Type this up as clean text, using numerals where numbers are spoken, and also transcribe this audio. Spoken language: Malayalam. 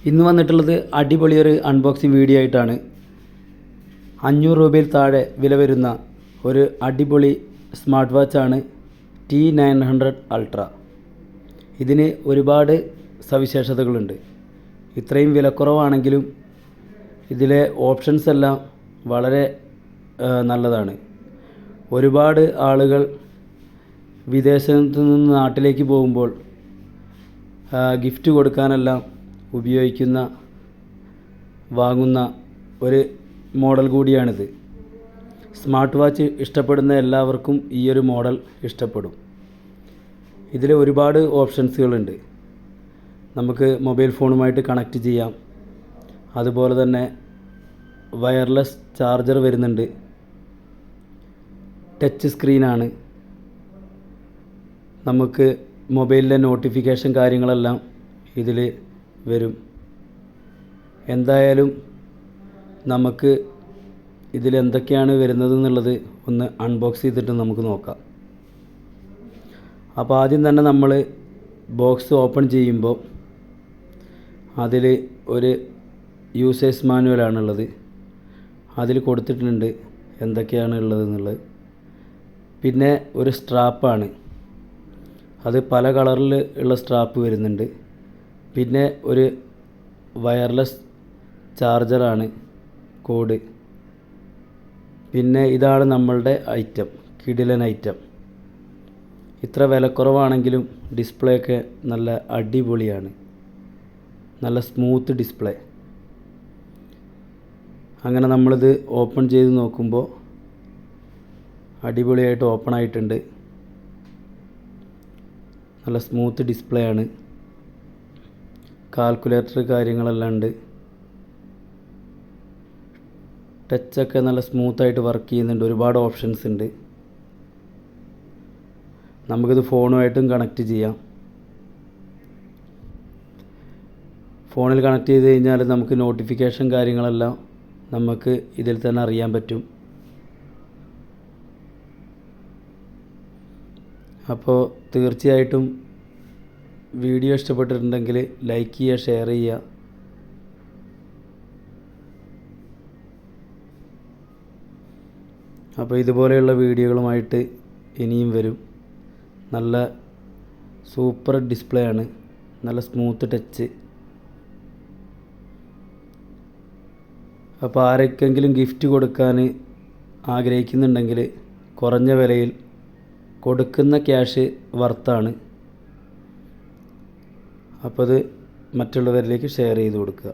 ഇന്ന് വന്നിട്ടുള്ളത് അടിപൊളി ഒരു അൺബോക്സിങ് വീഡിയോ ആയിട്ടാണ്. 500 രൂപയിൽ താഴെ വില വരുന്ന ഒരു അടിപൊളി സ്മാർട്ട് വാച്ചാണ് T900 അൾട്ര. ഇതിന് ഒരുപാട് സവിശേഷതകളുണ്ട്. ഇത്രയും വിലക്കുറവാണെങ്കിലും ഇതിലെ ഓപ്ഷൻസ് എല്ലാം വളരെ നല്ലതാണ്. ഒരുപാട് ആളുകൾ വിദേശത്ത് നിന്ന് നാട്ടിലേക്ക് പോകുമ്പോൾ ഗിഫ്റ്റ് കൊടുക്കാനെല്ലാം വാങ്ങുന്ന ഒരു മോഡൽ കൂടിയാണിത്. സ്മാർട്ട് വാച്ച് ഇഷ്ടപ്പെടുന്ന എല്ലാവർക്കും ഈ ഒരു മോഡൽ ഇഷ്ടപ്പെടും. ഇതിൽ ഒരുപാട് ഓപ്ഷൻസുകളുണ്ട്. നമുക്ക് മൊബൈൽ ഫോണുമായിട്ട് കണക്റ്റ് ചെയ്യാം. അതുപോലെ തന്നെ വയർലെസ് ചാർജർ വരുന്നുണ്ട്. ടച്ച് സ്ക്രീനാണ്. നമുക്ക് മൊബൈലിലെ നോട്ടിഫിക്കേഷൻ കാര്യങ്ങളെല്ലാം ഇതിൽ വരും. എന്തായാലും നമുക്ക് ഇതിലെന്തൊക്കെയാണ് വരുന്നത് എന്നുള്ളത് ഒന്ന് അൺബോക്സ് ചെയ്തിട്ട് നമുക്ക് നോക്കാം. അപ്പോൾ ആദ്യം തന്നെ നമ്മൾ ബോക്സ് ഓപ്പൺ ചെയ്യുമ്പോൾ അതിൽ ഒരു യൂസേഴ്സ് മാനുവലാണുള്ളത്. അതിൽ കൊടുത്തിട്ടുണ്ട് എന്തൊക്കെയാണ് ഉള്ളതെന്നുള്ളത്. പിന്നെ ഒരു സ്ട്രാപ്പാണ്. അത് പല കളറിൽ ഉള്ള സ്ട്രാപ്പ് വരുന്നുണ്ട്. പിന്നെ ഒരു വയർലെസ് ചാർജറാണ്, കോഡ്. പിന്നെ ഇതാണ് നമ്മളുടെ ഐറ്റം, കിടിലൻ ഐറ്റം. ഇത്ര വിലക്കുറവാണെങ്കിലും ഡിസ്പ്ലേ ഒക്കെ നല്ല അടിപൊളിയാണ്. നല്ല സ്മൂത്ത് ഡിസ്പ്ലേ. അങ്ങനെ നമ്മളിത് ഓപ്പൺ ചെയ്ത് നോക്കുമ്പോൾ അടിപൊളിയായിട്ട് ഓപ്പൺ ആയിട്ടുണ്ട്. നല്ല സ്മൂത്ത് ഡിസ്പ്ലേ ആണ്. കാൽക്കുലേറ്റർ കാര്യങ്ങളെല്ലാം ഉണ്ട്. ടച്ചൊക്കെ നല്ല സ്മൂത്തായിട്ട് വർക്ക് ചെയ്യുന്നുണ്ട്. ഒരുപാട് ഓപ്ഷൻസ് ഉണ്ട്. നമുക്കിത് ഫോണുമായിട്ടും കണക്റ്റ് ചെയ്യാം. ഫോണിൽ കണക്റ്റ് ചെയ്ത് കഴിഞ്ഞാൽ നമുക്ക് നോട്ടിഫിക്കേഷൻ കാര്യങ്ങളെല്ലാം നമുക്ക് ഇതിൽ തന്നെ അറിയാൻ പറ്റും. അപ്പോൾ തീർച്ചയായിട്ടും വീഡിയോ ഇഷ്ടപ്പെട്ടിട്ടുണ്ടെങ്കിൽ ലൈക്ക് ചെയ്യുക, ഷെയർ ചെയ്യുക. അപ്പോൾ ഇതുപോലെയുള്ള വീഡിയോകളുമായിട്ട് ഇനിയും വരും. നല്ല സൂപ്പർ ഡിസ്പ്ലേ ആണ്. നല്ല സ്മൂത്ത് ടച്ച്. അപ്പോൾ ആർക്കെങ്കിലും ഗിഫ്റ്റ് കൊടുക്കാൻ ആഗ്രഹിക്കുന്നുണ്ടെങ്കിൽ കുറഞ്ഞ വിലയിൽ കൊടുക്കുന്ന ക്യാഷ് വർത്താണ്. അപ്പോൾ അത് മറ്റുള്ളവരിലേക്ക് ഷെയർ ചെയ്ത് കൊടുക്കുക.